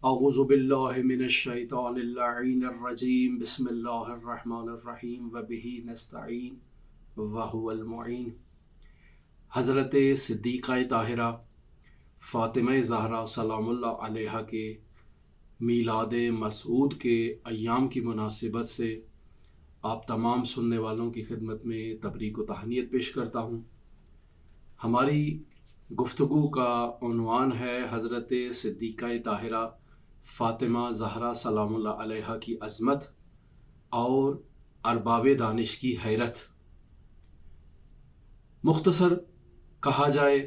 اعوذ باللہ من الشیطان اللعین الرجیم بسم اللہ الرحمن الرحیم وبہ نستعین وہو المعین۔ حضرت صدیقہ طاہرہ فاطمہ زہرا سلام اللہ علیہا کے میلاد مسعود کے ایام کی مناسبت سے آپ تمام سننے والوں کی خدمت میں تبریک و تہنیت پیش کرتا ہوں۔ ہماری گفتگو کا عنوان ہے حضرت صدیقہ طاہرہ فاطمہ زہرا سلام اللہ علیہا کی عظمت اور ارباب دانش کی حیرت۔ مختصر کہا جائے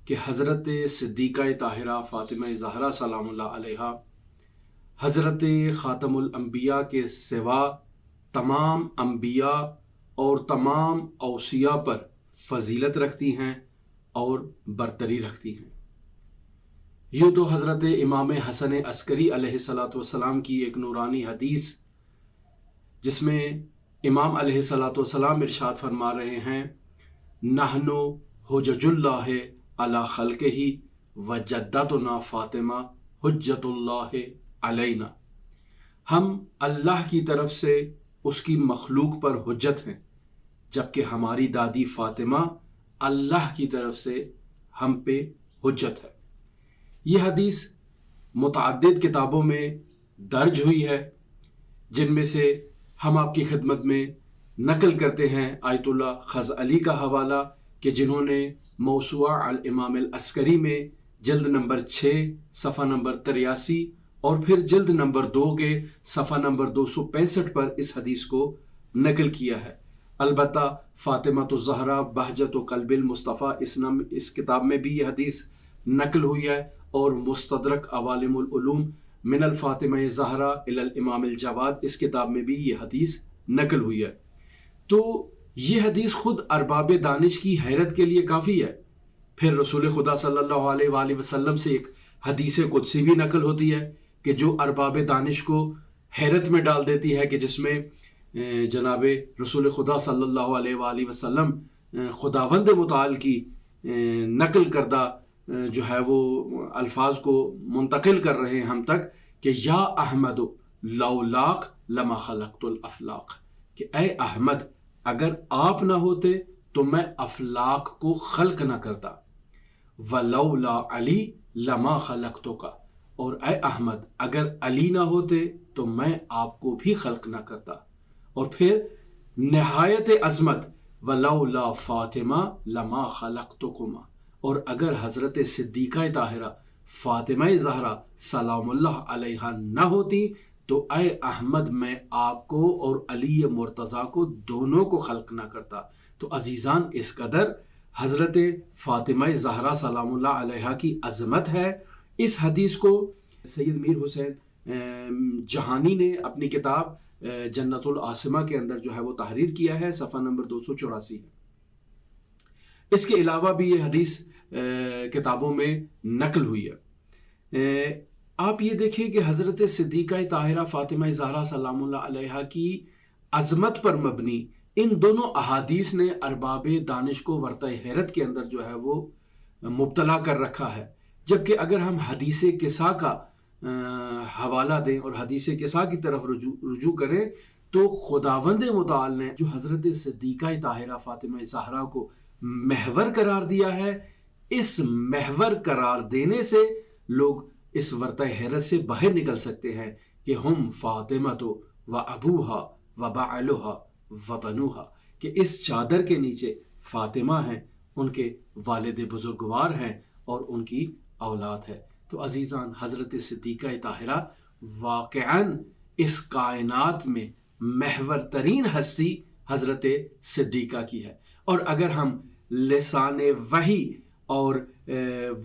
کہ حضرت صدیقہ طاہرہ فاطمہ زہرا سلام اللہ علیہا حضرت خاتم الانبیاء کے سوا تمام انبیاء اور تمام اوصیاء پر فضیلت رکھتی ہیں اور برتری رکھتی ہیں۔ یوں تو حضرت امام حسن عسکری علیہ السلام کی ایک نورانی حدیث جس میں امام علیہ السلام ارشاد فرما رہے ہیں، نحن حجج اللہ علی خلقہ و جدتنا فاطمہ حجت اللہ علینا۔ ہم اللہ کی طرف سے اس کی مخلوق پر حجت ہیں، جبکہ ہماری دادی فاطمہ اللہ کی طرف سے ہم پہ حجت ہے۔ یہ حدیث متعدد کتابوں میں درج ہوئی ہے، جن میں سے ہم آپ کی خدمت میں نقل کرتے ہیں آیت اللہ خزعلی کا حوالہ کہ جنہوں نے موسوعہ الامام العسکری میں جلد نمبر 6 صفحہ نمبر 83 اور پھر جلد نمبر 2 کے صفحہ نمبر 265 پر اس حدیث کو نقل کیا ہے۔ البتہ فاطمہ الزہرا بہجت و قلب المصطفیٰ اس کتاب میں بھی یہ حدیث نقل ہوئی ہے، اور مستدرک عوالم العلوم من الفاطمہ زہرا الی الامام الجواد اس کتاب میں بھی یہ حدیث نقل ہوئی ہے۔ تو یہ حدیث خود ارباب دانش کی حیرت کے لیے کافی ہے۔ پھر رسول خدا صلی اللہ علیہ وآلہ وسلم سے ایک حدیث قدسی بھی نقل ہوتی ہے کہ جو ارباب دانش کو حیرت میں ڈال دیتی ہے، کہ جس میں جناب رسول خدا صلی اللہ علیہ وآلہ وسلم خداوند متعال کی نقل کردہ جو ہے وہ الفاظ کو منتقل کر رہے ہیں ہم تک کہ یا احمد لولاک لما خلقت الافلاق، کہ اے احمد اگر آپ نہ ہوتے تو میں افلاق کو خلق نہ کرتا، ولولا علی لما خلقتک، اور اے احمد اگر علی نہ ہوتے تو میں آپ کو بھی خلق نہ کرتا۔ اور پھر نہایت عظمت ولولا فاطمہ لما خلقتکما، اور اگر حضرت صدیقہ طاہرہ فاطمہ زہرا سلام اللہ علیہا نہ ہوتی تو اے احمد میں آپ کو اور علی مرتضیٰ کو دونوں کو خلق نہ کرتا۔ تو عزیزان، اس قدر حضرت فاطمہ زہرا سلام اللہ علیہا کی عظمت ہے۔ اس حدیث کو سید میر حسین جہانی نے اپنی کتاب جنت العاصمہ کے اندر جو ہے وہ تحریر کیا ہے، صفحہ نمبر 284 ہے۔ اس کے علاوہ بھی یہ حدیث کتابوں میں نقل ہوئی ہے۔ آپ یہ دیکھیں کہ حضرت صدیقہ طاہرہ فاطمہ زہرا سلام اللہ علیہا کی عظمت پر مبنی ان دونوں احادیث نے ارباب دانش کو ورطہ حیرت کے اندر جو ہے وہ مبتلا کر رکھا ہے۔ جبکہ اگر ہم حدیث کسا کا حوالہ دیں اور حدیث کسا کی طرف رجوع کریں تو خداوند متعال نے جو حضرت صدیقہ طاہرہ فاطمہ زہرا کو محور قرار دیا ہے، اس محور قرار دینے سے لوگ اس ورطہ حیرت سے باہر نکل سکتے ہیں کہ ہم فاطمہ تو و ابوہا و بعلہا و بنوہا، کہ اس چادر کے نیچے فاطمہ ہیں، ان کے والد بزرگوار ہیں اور ان کی اولاد ہے۔ تو عزیزان، حضرت صدیقہ طاہرہ واقعاً اس کائنات میں محور ترین ہستی حضرت صدیقہ کی ہے۔ اور اگر ہم لسان وحی اور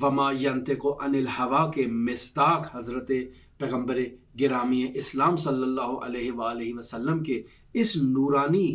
وما ینطق عن الہوا کے مصداق حضرت پیغمبر گرامی اسلام صلی اللہ علیہ وآلہ وسلم کے اس نورانی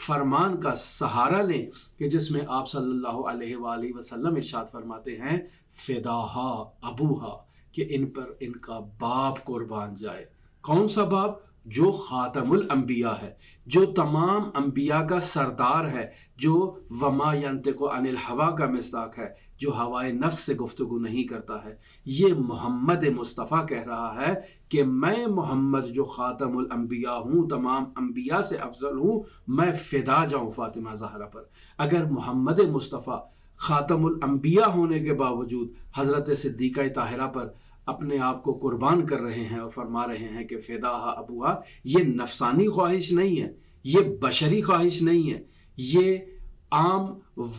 فرمان کا سہارا لیں کہ جس میں آپ صلی اللہ علیہ وآلہ وسلم ارشاد فرماتے ہیں فداہا ابوہا، کہ ان پر ان کا باپ قربان جائے۔ کون سا باپ؟ جو خاتم الانبیاء ہے، جو تمام انبیاء کا سردار ہے، جو وما ینطق عن الہوا کا مصداق ہے، جو ہوائے نفس سے گفتگو نہیں کرتا ہے. یہ محمد مصطفیٰ کہہ رہا ہے کہ میں محمد جو خاتم الانبیاء ہوں، تمام انبیاء سے افضل ہوں، میں فدا جاؤں فاطمہ زہرا پر. اگر محمد مصطفیٰ خاتم الانبیاء ہونے کے باوجود حضرت صدیقہ طاہرہ پر اپنے آپ کو قربان کر رہے ہیں اور فرما رہے ہیں کہ فداہا ابوہا، یہ نفسانی خواہش نہیں ہے، یہ بشری خواہش نہیں ہے، یہ عام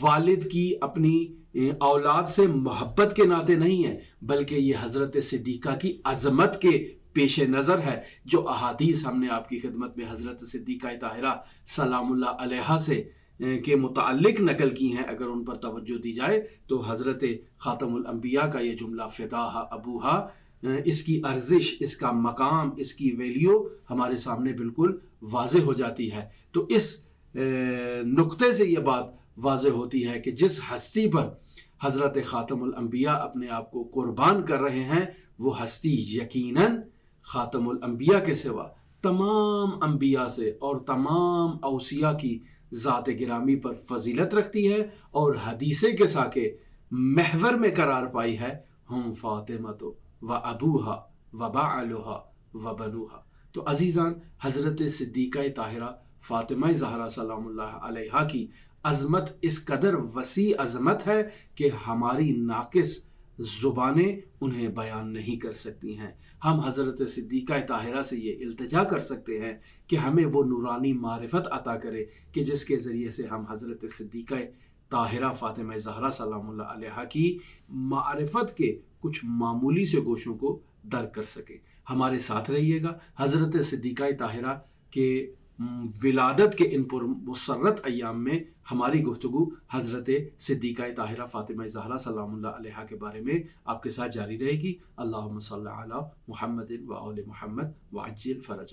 والد کی اپنی اولاد سے محبت کے ناطے نہیں ہے، بلکہ یہ حضرت صدیقہ کی عظمت کے پیش نظر ہے. جو احادیث ہم نے آپ کی خدمت میں حضرت صدیقہ طاہرہ سلام اللہ علیہا سے کے متعلق نقل کی ہیں، اگر ان پر توجہ دی جائے تو حضرت خاتم الانبیاء کا یہ جملہ فداہا ابوہا، اس کی ارزش، اس کا مقام، اس کی ویلیو ہمارے سامنے بالکل واضح ہو جاتی ہے. تو اس نقطے سے یہ بات واضح ہوتی ہے کہ جس ہستی پر حضرت خاتم الانبیاء اپنے آپ کو قربان کر رہے ہیں، وہ ہستی یقیناً خاتم الانبیاء کے سوا تمام انبیاء سے اور تمام اوصیاء کی ذات گرامی پر فضیلت رکھتی ہے اور حدیث کے ساکے محور میں قرار پائی ہے، ہم فاطمہ و ابوہا و بعلہا و بنوہا. تو عزیزان، حضرت صدیقہ طاہرہ فاطمہ زہرا سلام اللہ علیہا کی عظمت اس قدر وسیع عظمت ہے کہ ہماری ناقص زبانیں انہیں بیان نہیں کر سکتی ہیں. ہم حضرت صدیقہ طاہرہ سے یہ التجا کر سکتے ہیں کہ ہمیں وہ نورانی معرفت عطا کرے کہ جس کے ذریعے سے ہم حضرت صدیقہ طاہرہ فاطمہ زہرا سلام اللہ علیہا کی معرفت کے کچھ معمولی سے گوشوں کو درک کر سکیں. ہمارے ساتھ رہیے گا. حضرت صدیقہ طاہرہ کے ولادت کے ان پر مسرت ایام میں ہماری گفتگو حضرت صدیقہ طاہرہ فاطمہ زہرا سلام اللہ علیہا کے بارے میں آپ کے ساتھ جاری رہے گی. اللہم صلی علی محمد و آل محمد وعجل فرجہ.